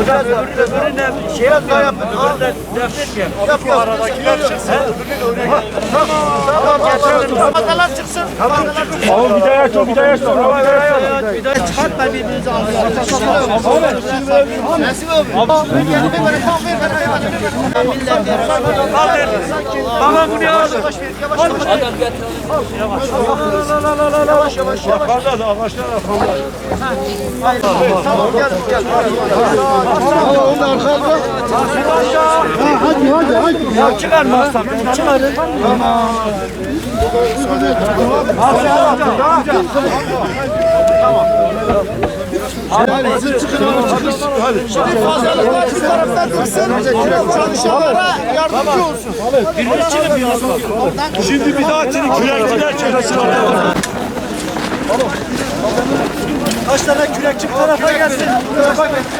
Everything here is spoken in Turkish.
Öbürüne şey yapma yapın. Defnetmeyelim. Şu aradakiler çıksın. Tamam geçelim. Ramazanlar çıksın. Oğlum bir daha aç, bir daha aç. Bir daha çıkartma birbirinizi ağzına. Nasip abi. Kaldır. Baba bunu al. Adam getir. Yavaş. Fazla da ağaçlar Tamam gel. Hadi. Ya çıkarmazsam çıkarın. Tamam. Şimdi fazlalıklar şu taraftan çıksın. Çalışanlara yardımcı olsun. Biriniz çıkın bir Şimdi bir daha kürekçiler çekilsin. Kaç tane kürekçi bu tarafa gelsin. Bu tarafa gelsin.